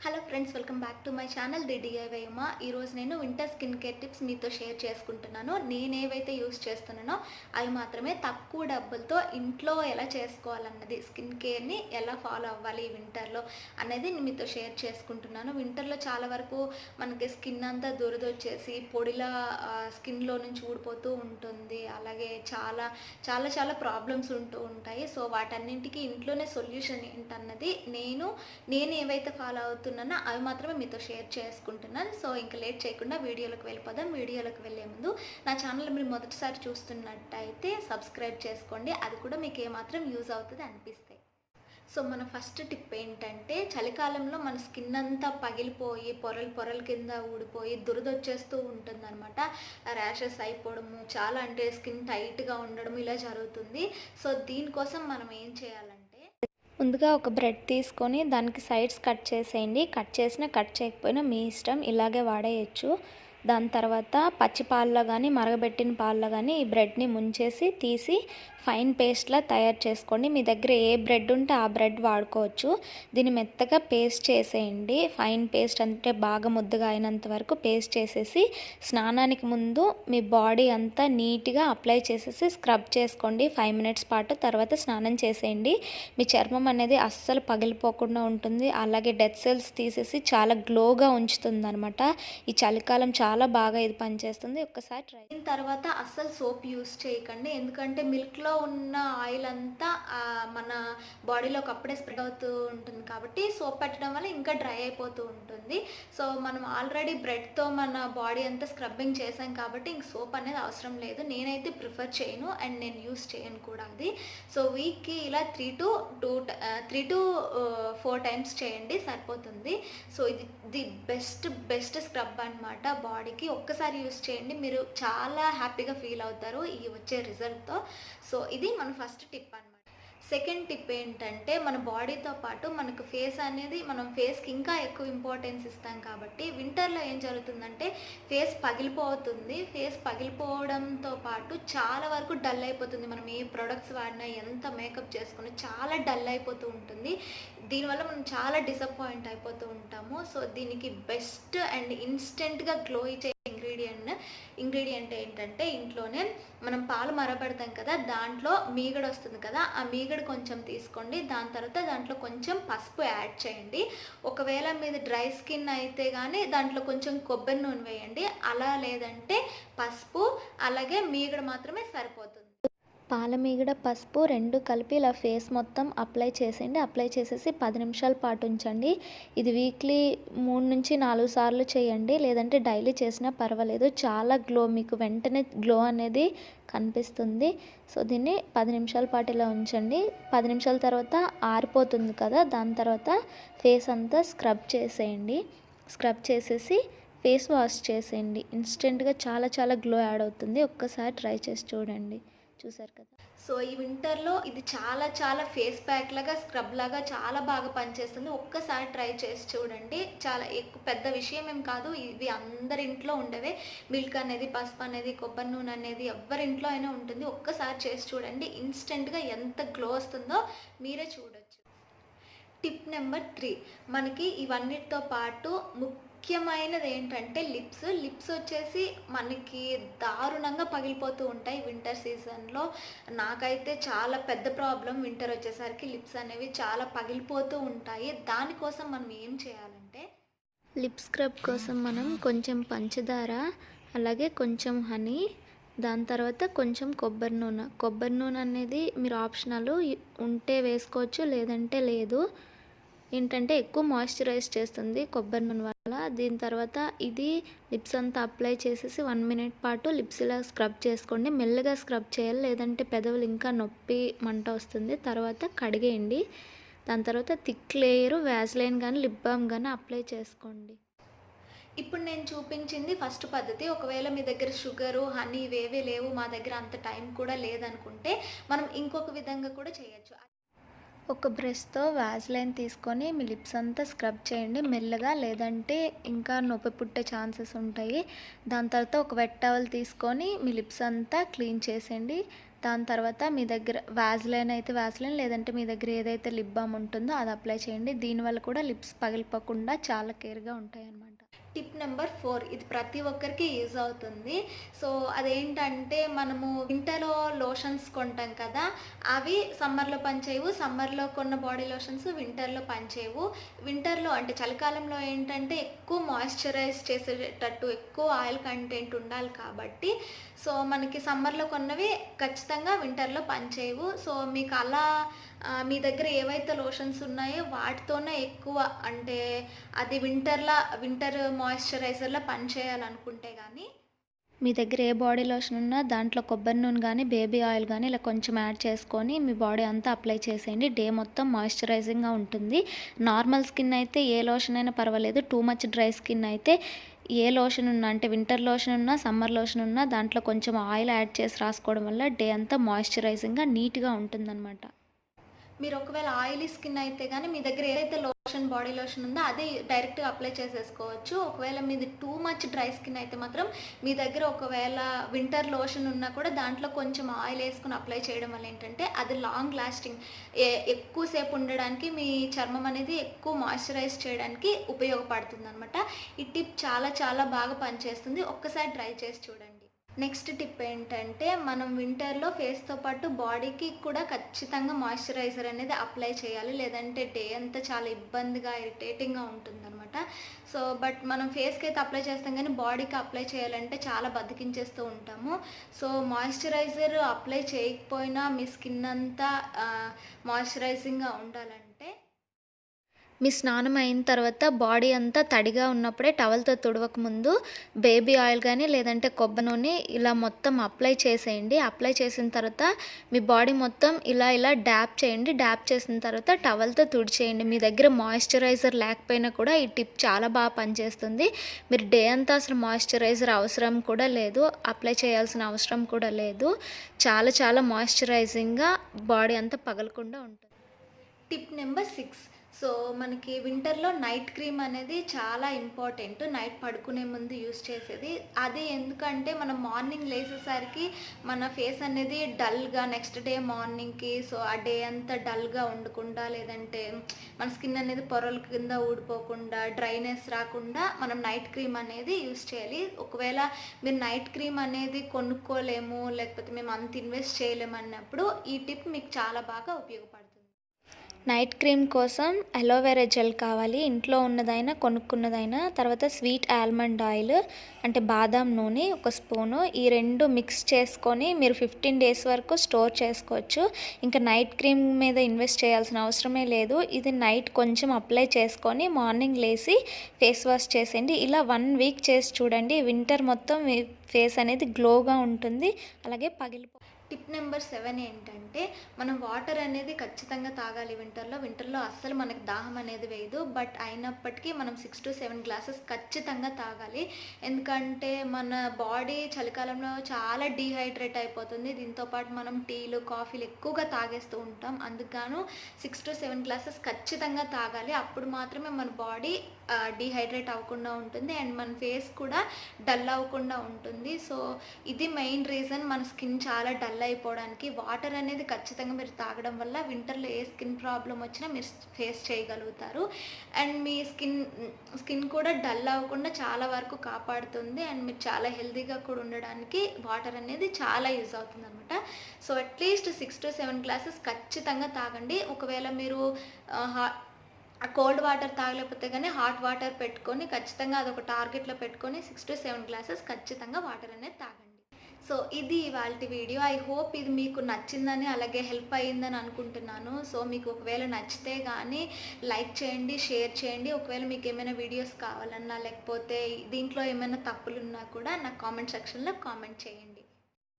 Hello friends, welcome back to my channel the DIY Uma. ఈరోజు నేను winter skin care tips మీతో share చేసుకుంటున్నాను. నేనేవైతే use చేస్తున్నానో అవి మాత్రమే తక్కువ డబ్బులతో ఇంట్లో ఎలా చేసుకోవాలన్నది, స్కిన్ కేర్ని ఎలా ఫాలో అవ్వాలి ఈ వింటర్లో అనేది మీతో షేర్ చేసుకుంటున్నాను. వింటర్లో చాలా వరకు మనకి స్కిన్ అంతా దురదొచ్చేసి పొడిలా స్కిన్లో నుంచి ఊడిపోతూ ఉంటుంది. అలాగే చాలా చాలా చాలా ప్రాబ్లమ్స్ ఉంటూ ఉంటాయి. సో వాటన్నింటికి ఇంట్లోనే సొల్యూషన్ ఏంటన్నది నేను ఏవైతే ఫాలో అవుతున్నానో అవి మాత్రమే మీతో షేర్ చేసుకుంటున్నాను. సో ఇంకా లేట్ చేయకుండా వీడియోలోకి వెళ్ళిపోదాం. వీడియోలోకి వెళ్ళే ముందు నా ఛానల్ మీరు మొదటిసారి చూస్తున్నట్టయితే సబ్స్క్రైబ్ చేసుకోండి. అది కూడా మీకు ఏమాత్రం యూజ్ అవుతుంది అనిపిస్తే. సో మన ఫస్ట్ టిప్ ఏంటంటే, చలికాలంలో మన స్కిన్ అంతా పగిలిపోయి పొరలు కింద ఊడిపోయి దురదొచ్చేస్తూ ఉంటుందన్నమాట. ర్యాషెస్ అయిపోవడము, చాలా అంటే స్కిన్ టైట్గా ఉండడం ఇలా జరుగుతుంది. సో దీనికోసం మనం ఏం చేయాలంటే, ముందుగా ఒక బ్రెడ్ తీసుకొని దానికి సైడ్స్ కట్ చేసేయండి. కట్ చేసినా కట్ చేయకపోయినా మీ ఇష్టం, ఇలాగే వాడేయచ్చు. దాని తర్వాత పచ్చి పాలలో కానీ మరగబెట్టిన పాలలో కానీ ఈ బ్రెడ్ని ముంచేసి తీసి ఫైన్ పేస్ట్లా తయారు చేసుకోండి. మీ దగ్గర ఏ బ్రెడ్ ఉంటే ఆ బ్రెడ్ వాడుకోవచ్చు. దీన్ని మెత్తగా పేస్ట్ చేసేయండి. ఫైన్ పేస్ట్ అంటే బాగా ముద్దగా అయినంత వరకు పేస్ట్ చేసేసి స్నానానికి ముందు మీ బాడీ అంతా నీట్గా అప్లై చేసేసి స్క్రబ్ చేసుకోండి 5 మినిట్స్ పాటు. తర్వాత స్నానం చేసేయండి. మీ చర్మం అనేది అస్సలు పగిలిపోకుండా ఉంటుంది. అలాగే డెడ్ సెల్స్ తీసేసి చాలా గ్లోగా ఉంచుతుంది అనమాట. ఈ చలికాలం చాలా బాగా ఇది పనిచేస్తుంది. ఒక్కసారి ట్రై. దీని తర్వాత అస్సలు సోప్ యూస్ చేయకండి. ఎందుకంటే మిల్క్లో ఉన్న ఆయిల్ అంతా మన బాడీలోకి అప్పుడే స్ప్రెడ్ అవుతూ ఉంటుంది కాబట్టి సోప్ పెట్టడం వల్ల ఇంకా డ్రై అయిపోతూ ఉంటుంది. సో మనం ఆల్రెడీ బ్రెడ్తో మన బాడీ అంతా స్క్రబ్బింగ్ చేసాం కాబట్టి ఇంక సోప్ అనేది అవసరం లేదు. నేనైతే ప్రిఫర్ చేయను అండ్ నేను యూస్ చేయను కూడా అది. సో వీక్కి ఇలా 3 to 4 టైమ్స్ చేయండి, సరిపోతుంది. సో ఇది ది బెస్ట్ స్క్రబ్ అనమాట బాడీకి. ఒక్కసారి యూస్ చేయండి, మీరు చాలా హ్యాపీగా ఫీల్ అవుతారు ఈ వచ్చే రిజల్ట్తో. సో ఇది మన ఫస్ట్ టిప్ అనమాట. సెకండ్ టిప్ ఏంటంటే, మన బాడీతో పాటు మనకు ఫేస్ అనేది, మనం ఫేస్కి ఇంకా ఎక్కువ ఇంపార్టెన్స్ ఇస్తాం కాబట్టి వింటర్లో ఏం జరుగుతుందంటే ఫేస్ పగిలిపోతుంది. ఫేస్ పగిలిపోవడంతో పాటు చాలా వరకు డల్ అయిపోతుంది. మనం ఏ ప్రొడక్ట్స్ వాడినా, ఎంత మేకప్ చేసుకున్నా చాలా డల్ అయిపోతూ ఉంటుంది. దీనివల్ల మనం చాలా డిసప్పాయింట్ అయిపోతూ ఉంటాము. సో దీనికి బెస్ట్ అండ్ ఇన్స్టెంట్గా గ్లో ఇచ్చే ఇంగ్రీడియంట్ ఏంటంటే, ఇంట్లోనే మనం పాలు మరబెడతాం కదా, దాంట్లో మీగడ వస్తుంది కదా, ఆ మీగడ కొంచెం తీసుకోండి. దాని తర్వాత దాంట్లో కొంచెం పసుపు యాడ్ చేయండి. ఒకవేళ మీది డ్రై స్కిన్ అయితే కానీ దాంట్లో కొంచెం కొబ్బరి నూనె వేయండి. అలా లేదంటే పసుపు అలాగే మీగడ మాత్రమే సరిపోతుంది. పాలమీగడ పసుపు 2 కలిపి ఇలా ఫేస్ మొత్తం అప్లై చేసేయండి. అప్లై చేసేసి 10 నిమిషాల పాటు ఉంచండి. ఇది వీక్లీ 3 నుంచి 4 సార్లు చేయండి, లేదంటే డైలీ చేసినా పర్వాలేదు. చాలా మీకు వెంటనే గ్లో అనేది కనిపిస్తుంది. సో దీన్ని 10 నిమిషాల పాటు ఇలా ఉంచండి. 10 నిమిషాల తర్వాత ఆరిపోతుంది కదా, దాని తర్వాత ఫేస్ అంతా స్క్రబ్ చేసేయండి. స్క్రబ్ చేసేసి ఫేస్ వాష్ చేసేయండి. ఇన్స్టెంట్గా చాలా చాలా గ్లో యాడ్ అవుతుంది. ఒక్కసారి ట్రై చేసి చూడండి. చూసారు కదా. సో ఈ వింటర్లో ఇది చాలా చాలా ఫేస్ ప్యాక్ లాగా, స్క్రబ్ లాగా చాలా బాగా పనిచేస్తుంది. ఒక్కసారి ట్రై చేసి చూడండి. చాలా ఎక్కువ పెద్ద విషయం ఏం కాదు. ఇవి అందరి ఇంట్లో ఉండవే. మిల్క్ అనేది, పసుపు అనేది, కొబ్బరి నూనె అనేది ఎవరింట్లో అయినా ఉంటుంది. ఒక్కసారి చేసి చూడండి. ఇన్స్టెంట్గా ఎంత గ్లో వస్తుందో మీరే చూడొచ్చు. టిప్ నెంబర్ 3, మనకి ఇవన్నిటితో పాటు ముఖ్యమైనది ఏంటంటే లిప్స్ వచ్చేసి మనకి దారుణంగా పగిలిపోతూ ఉంటాయి వింటర్ సీజన్లో. నాకైతే చాలా పెద్ద ప్రాబ్లం వింటర్ వచ్చేసరికి లిప్స్ అనేవి చాలా పగిలిపోతూ ఉంటాయి. దానికోసం మనం ఏం చేయాలంటే, లిప్ స్క్రబ్ కోసం మనం కొంచెం పంచదార, అలాగే కొంచెం హనీ, దాని తర్వాత కొంచెం కొబ్బరి నూనె అనేది మీరు ఆప్షనల్, ఉంటే వేసుకోవచ్చు లేదంటే లేదు. ఏంటంటే ఎక్కువ మాయిశ్చరైజ్ చేస్తుంది కొబ్బరి నూనె వల్ల. దీని తర్వాత ఇది లిప్స్ అంతా అప్లై చేసేసి 1 మినిట్ పాటు లిప్స్ ఇలా స్క్రబ్ చేసుకోండి. మెల్లగా స్క్రబ్ చేయాలి, లేదంటే పెదవులు ఇంకా నొప్పి మంట వస్తుంది. తర్వాత కడిగేయండి. దాని తర్వాత థిక్ లేయర్ వ్యాజ్లైన్ కానీ లిప్ బామ్ కానీ అప్లై చేసుకోండి. ఇప్పుడు నేను చూపించింది ఫస్ట్ పద్ధతి. ఒకవేళ మీ దగ్గర షుగరు, హనీ ఇవేవీ లేవు, మా దగ్గర అంత టైం కూడా లేదనుకుంటే మనం ఇంకొక విధంగా కూడా చేయొచ్చు. ఒక బ్రష్తో వ్యాజ్లైన్ తీసుకొని మీ లిప్స్ అంతా స్క్రబ్ చేయండి మెల్లగా, లేదంటే ఇంకా నొప్పి పుట్టే ఛాన్సెస్ ఉంటాయి. దాని తర్వాత ఒక వెట్ టవల్ తీసుకొని మీ లిప్స్ అంతా క్లీన్ చేసేయండి. దాని తర్వాత మీ దగ్గర వ్యాజ్లైన్ అయితే వ్యాజ్లైన్, లేదంటే మీ దగ్గర ఏదైతే లిప్ బామ్ ఉంటుందో అది అప్లై చేయండి. దీనివల్ల కూడా లిప్స్ పగిలిపోకుండా చాలా కేర్గా ఉంటాయన్నమాట. టిప్ నెంబర్ 4 ఇది ప్రతి ఒక్కరికి యూజ్ అవుతుంది. సో అదేంటంటే మనము వింటర్‌లో లోషన్స్ కొంటాం కదా! అవి సమ్మర్‌లో పనిచేయవు. సమ్మర్‌లో కొన్న బాడీ లోషన్స్ వింటర్‌లో పనిచేయవు. వింటర్‌లో అంటే చలికాలంలో ఏంటంటే ఎక్కువ మాయిశ్చరైజ్ చేసేటట్టు ఎక్కువ ఆయిల్ కంటెంట్ ఉండాలి కాబట్టి సో మనకి సమ్మర్‌లో కొన్నవి ఖచ్చితంగా వింటర్‌లో పనిచేయవు. సో మీకు అలా మీ దగ్గర ఏవైతే లోషన్స్ ఉన్నాయో వాటితోనే ఎక్కువ అంటే అది వింటర్ మాయిశ్చరైజర్‌లా పనిచేయాలనుకుంటే గానీ మీ దగ్గర ఏ బాడీ లోషన్ ఉన్నా దాంట్లో కొబ్బరి నూనె కానీ, బేబీ ఆయిల్ కానీ ఇలా కొంచెం యాడ్ చేసుకొని మీ బాడీ అంతా అప్లై చేసేయండి. డే మొత్తం మాయిశ్చరైజింగ్‌గా ఉంటుంది. నార్మల్ స్కిన్ అయితే ఏ లోషన్ అయినా పర్వాలేదు. టూ మచ్ డ్రై స్కిన్ అయితే ఏ లోషన్ ఉన్నా అంటే వింటర్ లోషన్ ఉన్నా, సమ్మర్ లోషన్ ఉన్నా దాంట్లో కొంచెం ఆయిల్ యాడ్ చేసి రాసుకోవడం వల్ల డే అంతా మాయిశ్చరైజింగ్‌గా నీట్‌గా ఉంటుందన్నమాట. మీరు ఒకవేళ ఆయిలీ స్కిన్ అయితే గానీ మీ దగ్గర ఏదైతే బాడీ లోషన్ ఉందో అదే డైరెక్ట్‌గా అప్లై చేసేసుకోవచ్చు. ఒకవేళ మీది టూ మచ్ డ్రై స్కిన్ అయితే మాత్రం మీ దగ్గర ఒకవేళ వింటర్ లోషన్ ఉన్నా కూడా దాంట్లో కొంచెం ఆయిల్ ఏసుకొని అప్లై చేయడం వల్ల ఏంటంటే అది లాంగ్ లాస్టింగ్ ఎక్కువ సేపు ఉండడానికి మీ చర్మం అనేది ఎక్కువ మాయిశ్చరైజ్ చేయడానికి ఉపయోగపడుతుందనమాట. ఈ టిప్ చాలా చాలా బాగా పనిచేస్తుంది. ఒక్కసారి ట్రై చేసి చూడండి. నెక్స్ట్ టిప్ ఏంటంటే మనం వింటర్‌లో ఫేస్‌తో పాటు బాడీకి కూడా ఖచ్చితంగా మాయిశ్చరైజర్ అనేది అప్లై చేయాలి. లేదంటే డే అంతా చాలా ఇబ్బందిగా, ఇరిటేటింగ్‌గా ఉంటుందనమాట. సో బట్ మనం ఫేస్‌కి అయితే అప్లై చేస్తాం కానీ బాడీకి అప్లై చేయాలంటే చాలా బద్ధకించేస్తూ ఉంటాము. సో మాయిశ్చరైజర్ అప్లై చేయకపోయినా మీ స్కిన్ అంతా మాయిశ్చరైజింగ్‌గా ఉండాలంటే మీ స్నానం అయిన తర్వాత బాడీ అంతా తడిగా ఉన్నప్పుడే టవల్‌తో తుడవక ముందు బేబీ ఆయిల్ కానీ, లేదంటే కొబ్బరి నూనె ఇలా మొత్తం అప్లై చేసేయండి. అప్లై చేసిన తర్వాత మీ బాడీ మొత్తం ఇలా డ్యాప్ చేయండి. డ్యాప్ చేసిన తర్వాత టవల్‌తో తుడిచేయండి. మీ దగ్గర మాయిశ్చరైజర్ లేకపోయినా కూడా ఈ టిప్ చాలా బాగా పనిచేస్తుంది. మీరు డే అంతా అసలు మాయిశ్చరైజర్ అవసరం కూడా లేదు. అప్లై చేయాల్సిన అవసరం కూడా లేదు. చాలా చాలా మాయిశ్చరైజింగ్‌గా బాడీ అంతా పగలకుండా ఉంటుంది. టిప్ నెంబర్ 6 సో మనకి వింటర్‌లో నైట్ క్రీమ్ అనేది చాలా ఇంపార్టెంట్. నైట్ పడుకునే ముందు యూజ్ చేసేది. అది ఎందుకంటే మనం మార్నింగ్ లేసేసరికి మన ఫేస్ అనేది డల్‌గా నెక్స్ట్ డే మార్నింగ్‌కి సో ఆ డే అంతా డల్‌గా ఉండకుండా లేదంటే మన స్కిన్ అనేది పొరల కింద ఊడిపోకుండా డ్రైనెస్ రాకుండా మనం నైట్ క్రీమ్ అనేది యూజ్ చేయాలి. ఒకవేళ మీరు నైట్ క్రీమ్ అనేది కొనుక్కోలేము లేకపోతే మేము అంత ఇన్వెస్ట్ చేయలేము అన్నప్పుడు ఈ టిప్ మీకు చాలా బాగా ఉపయోగపడుతుంది. నైట్ క్రీమ్ కోసం అలోవెరా జెల్ కావాలి. ఇంట్లో ఉన్నదైనా కొనుక్కున్నదైనా. తర్వాత స్వీట్ ఆల్మండ్ ఆయిల్ అంటే బాదాం నూనె ఒక స్పూను. ఈ రెండు మిక్స్ చేసుకొని మీరు 15 డేస్ వరకు స్టోర్ చేసుకోవచ్చు. ఇంకా నైట్ క్రీమ్ మీద ఇన్వెస్ట్ చేయాల్సిన అవసరమే లేదు. ఇది నైట్ కొంచెం అప్లై చేసుకొని మార్నింగ్ లేసి ఫేస్ వాష్ చేసేయండి. ఇలా 1 వీక్ చేసి చూడండి. వింటర్ మొత్తం మీ ఫేస్ అనేది గ్లోగా ఉంటుంది. అలాగే టిప్ నెంబర్ 7 ఏంటంటే మనం వాటర్ అనేది ఖచ్చితంగా తాగాలి వింటర్‌లో అస్సలు మనకు దాహం అనేది వేయదు. బట్ అయినప్పటికీ మనం 6-7 గ్లాసెస్ ఖచ్చితంగా తాగాలి. ఎందుకంటే మన బాడీ చలికాలంలో చాలా డీహైడ్రేట్ అయిపోతుంది. దీంతో పాటు మనం టీలు, కాఫీలు ఎక్కువగా తాగేస్తూ ఉంటాం. అందుకు 6-7 గ్లాసెస్ ఖచ్చితంగా తాగాలి. అప్పుడు మాత్రమే మన బాడీ డీహైడ్రేట్ అవ్వకుండా ఉంటుంది అండ్ మన ఫేస్ కూడా డల్ అవ్వకుండా ఉంటుంది. సో ఇది మెయిన్ రీజన్ మన స్కిన్ చాలా డల్ అయిపోవడానికి. వాటర్ అనేది ఖచ్చితంగా మీరు తాగడం వల్ల వింటర్‌లో ఏ స్కిన్ ప్రాబ్లమ్ వచ్చినా మీరు ఫేస్ చేయగలుగుతారు. అండ్ మీ స్కిన్ కూడా డల్ అవ్వకుండా చాలా వరకు కాపాడుతుంది అండ్ మీరు చాలా హెల్తీగా కూడా ఉండడానికి వాటర్ అనేది చాలా యూజ్ అవుతుందనమాట. సో అట్లీస్ట్ 6-7 గ్లాసెస్ ఖచ్చితంగా తాగండి. ఒకవేళ మీరు కోల్డ్ వాటర్ తాగలేకపోతే కానీ హాట్ వాటర్ పెట్టుకొని ఖచ్చితంగా అదొక టార్గెట్లో పెట్టుకొని 6-7 గ్లాసెస్ ఖచ్చితంగా వాటర్ అనేది తాగండి. సో ఇది ఇవాల్టి వీడియో. ఐ హోప్ ఇది మీకు నచ్చిందని అలాగే హెల్ప్ అయ్యిందని అనుకుంటున్నాను. సో మీకు ఒకవేళ నచ్చితే కానీ లైక్ చేయండి, షేర్ చేయండి. ఒకవేళ మీకు ఏమైనా వీడియోస్ కావాలన్నా లేకపోతే దీంట్లో ఏమైనా తప్పులున్నా కూడా నాకు కామెంట్ సెక్షన్లో కామెంట్ చేయండి.